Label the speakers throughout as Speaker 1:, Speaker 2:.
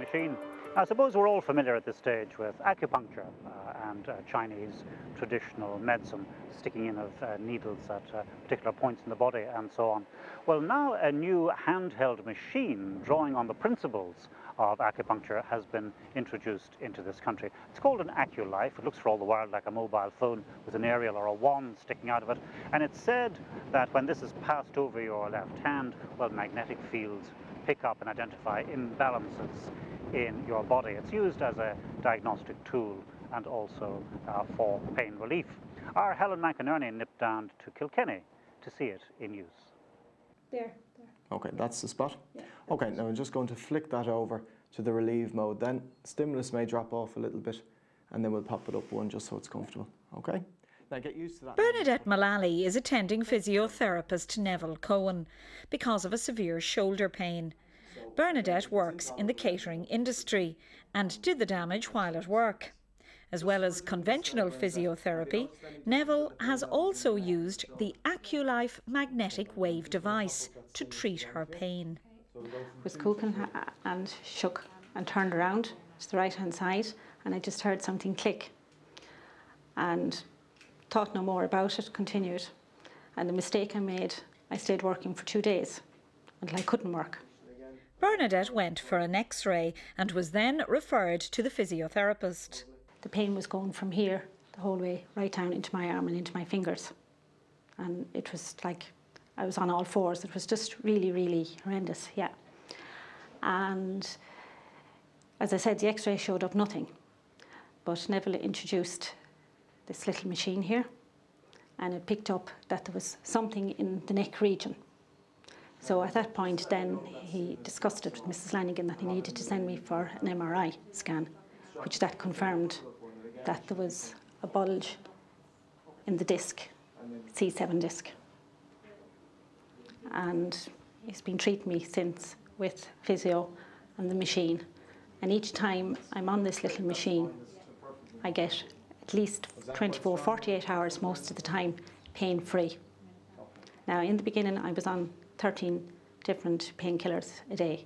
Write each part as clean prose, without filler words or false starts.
Speaker 1: machine. I suppose we're all familiar at this stage with acupuncture and Chinese traditional medicine, sticking in of needles at particular points in the body and so on. Well, now a new handheld machine drawing on the principles of acupuncture has been introduced into this country. It's called an AcuLife. It looks for all the world like a mobile phone with an aerial or a wand sticking out of it. And it's said that when this is passed over your left hand, well, magnetic fields pick up and identify imbalances in your body. It's used as a diagnostic tool and also for pain relief. Our Helen McInerney nipped down to Kilkenny to see it in use.
Speaker 2: There.
Speaker 3: Okay, that's the spot?
Speaker 2: Yeah.
Speaker 3: Okay, now I'm just going to flick that over to the relieve mode then. Stimulus may drop off a little bit and then we'll pop it up one just so it's comfortable, okay? Now get used to that.
Speaker 4: Bernadette Mullally is attending physiotherapist Neville Cohen because of a severe shoulder pain. Bernadette works in the catering industry and did the damage while at work. As well as conventional physiotherapy, Neville has also used the AcuLife magnetic wave device to treat her pain.
Speaker 2: I was cooking and shook and turned around to the right hand side and I just heard something click and thought no more about it, continued. And the mistake I made, I stayed working for 2 days until I couldn't work.
Speaker 4: Bernadette went for an X-ray and was then referred to the physiotherapist.
Speaker 2: The pain was going from here the whole way right down into my arm and into my fingers. And it was like I was on all fours. It was just really, really horrendous, yeah. And as I said, the X-ray showed up nothing. But Neville introduced this little machine here and it picked up that there was something in the neck region. So at that point then he discussed it with Mrs. Lanigan that he needed to send me for an MRI scan, which that confirmed that there was a bulge in the disc, C7 disc. And he's been treating me since with physio and the machine. And each time I'm on this little machine, I get at least 24, 48 hours most of the time pain-free. Now in the beginning I was on 13 different painkillers a day.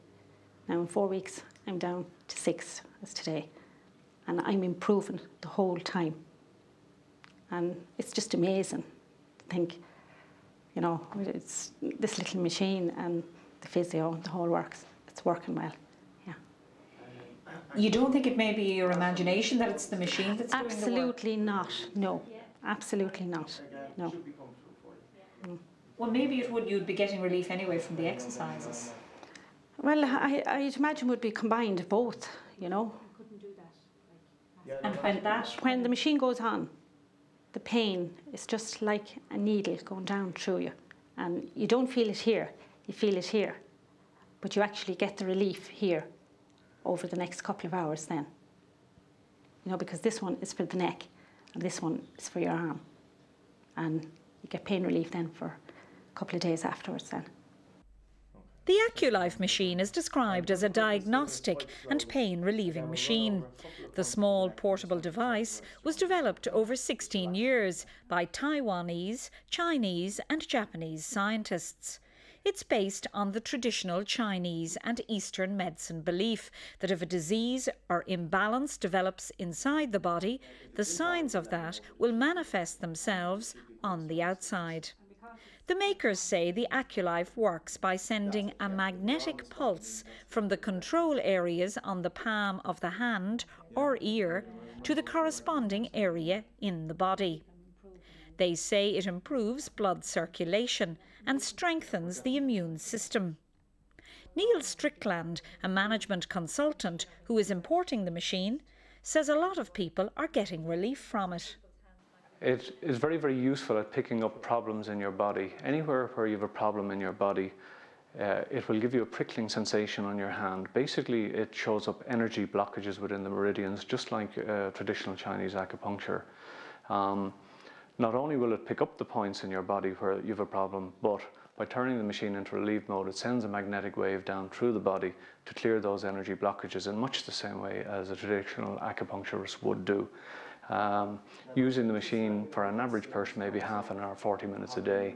Speaker 2: Now in 4 weeks I'm down to 6 as today. And I'm improving the whole time. And it's just amazing to think, you know, it's this little machine and the physio, the whole works. It's working well, yeah.
Speaker 4: You don't think it may be your imagination that it's the machine that's doing the work?
Speaker 2: Absolutely not, no. Absolutely not, no.
Speaker 4: Well, maybe you'd be getting relief anyway from the exercises.
Speaker 2: Well, I'd imagine would be combined both, you know.
Speaker 4: And
Speaker 2: when the machine goes on, the pain is just like a needle going down through you. And you don't feel it here, you feel it here. But you actually get the relief here over the next couple of hours then. You know, because this one is for the neck and this one is for your arm. And you get pain relief then for a couple of days afterwards then.
Speaker 4: The AcuLife machine is described as a diagnostic and pain-relieving machine. The small portable device was developed over 16 years by Taiwanese, Chinese and Japanese scientists. It's based on the traditional Chinese and Eastern medicine belief that if a disease or imbalance develops inside the body, the signs of that will manifest themselves on the outside. The makers say the AcuLife works by sending a magnetic pulse from the control areas on the palm of the hand or ear to the corresponding area in the body. They say it improves blood circulation and strengthens the immune system. Neil Strickland, a management consultant who is importing the machine, says a lot of people are getting relief from it.
Speaker 5: It is very, very useful at picking up problems in your body. Anywhere where you have a problem in your body, it will give you a prickling sensation on your hand. Basically, it shows up energy blockages within the meridians, just like traditional Chinese acupuncture. Not only will it pick up the points in your body where you have a problem, but by turning the machine into relief mode, it sends a magnetic wave down through the body to clear those energy blockages in much the same way as a traditional acupuncturist would do. Using the machine for an average person, maybe half an hour, 40 minutes a day,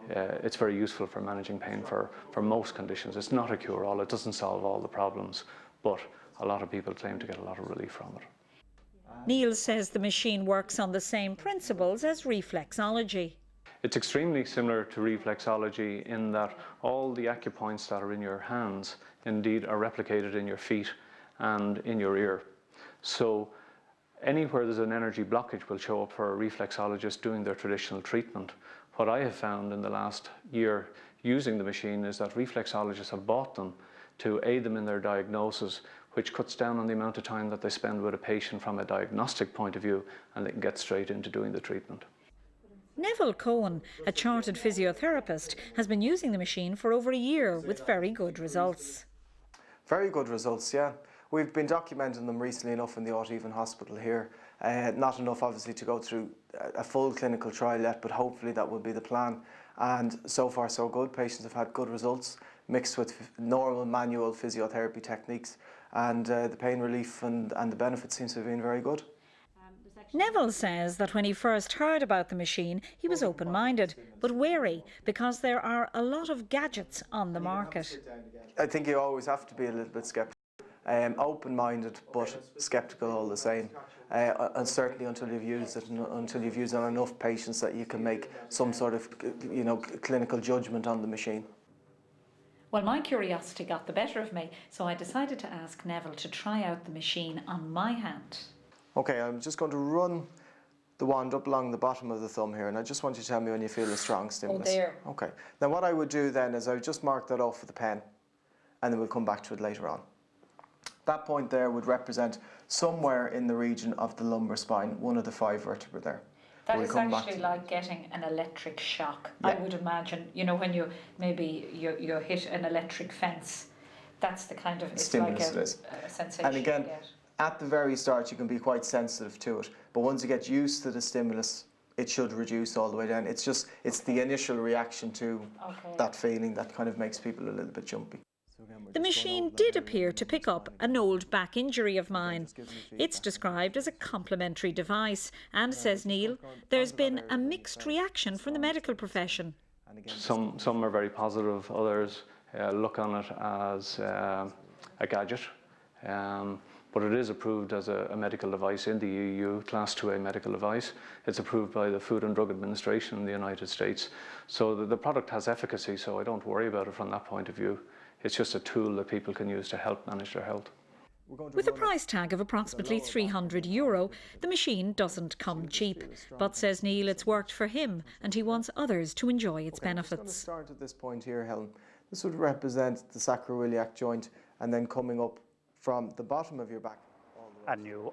Speaker 5: it's very useful for managing pain for most conditions. It's not a cure-all, it doesn't solve all the problems, but a lot of people claim to get a lot of relief from it.
Speaker 4: Neil says the machine works on the same principles as reflexology.
Speaker 5: It's extremely similar to reflexology in that all the acupoints that are in your hands indeed are replicated in your feet and in your ear. So anywhere there's an energy blockage will show up for a reflexologist doing their traditional treatment. What I have found in the last year using the machine is that reflexologists have bought them to aid them in their diagnosis, which cuts down on the amount of time that they spend with a patient from a diagnostic point of view, and they can get straight into doing the treatment.
Speaker 4: Neville Cohen, a chartered physiotherapist, has been using the machine for over a year with very good results.
Speaker 3: Very good results, yeah. We've been documenting them recently enough in the Autohaven Hospital here. Not enough, obviously, to go through a full clinical trial yet, but hopefully that will be the plan. And so far, so good. Patients have had good results, mixed with normal manual physiotherapy techniques, and the pain relief and the benefits seems to have been very good.
Speaker 4: Neville says that when he first heard about the machine, he was open-minded, but wary because there are a lot of gadgets on the market.
Speaker 3: I think you always have to be a little bit sceptical. Open-minded but sceptical all the same, and certainly until you've used it, until you've used it on enough patients that you can make some sort of, clinical judgment on the machine.
Speaker 4: Well, my curiosity got the better of me, so I decided to ask Neville to try out the machine on my hand.
Speaker 3: Okay, I'm just going to run the wand up along the bottom of the thumb here, and I just want you to tell me when you feel a strong stimulus.
Speaker 4: Oh, there.
Speaker 3: Okay. Now what I would do then is I would just mark that off with a pen, and then we'll come back to it later on. That point there would represent somewhere in the region of the lumbar spine, one of the 5 vertebrae there.
Speaker 4: That is actually like getting an electric shock, yeah. I would imagine. When you you hit an electric fence, that's the kind of
Speaker 3: stimulus
Speaker 4: like a sensation.
Speaker 3: And again,
Speaker 4: you get.
Speaker 3: At the very start, you can be quite sensitive to it, but once you get used to the stimulus, it should reduce all the way down. It's the initial reaction to that feeling that kind of makes people a little bit jumpy.
Speaker 4: The machine did appear to pick up an old back injury of mine. It's described as a complementary device, and, says Neil, there's been a mixed reaction from the medical profession.
Speaker 5: Some are very positive, others look on it as a gadget. But it is approved as a medical device in the EU, Class 2A medical device. It's approved by the Food and Drug Administration in the United States. So the product has efficacy, so I don't worry about it from that point of view. It's just a tool that people can use to help manage their health.
Speaker 4: With a price tag of approximately €300, the machine doesn't come cheap. But, says Neil, it's worked for him and he wants others to enjoy its benefits.
Speaker 3: I'm just going to start at this point here, Helen. This would represent the sacroiliac joint, and then coming up from the bottom of your back.
Speaker 1: A new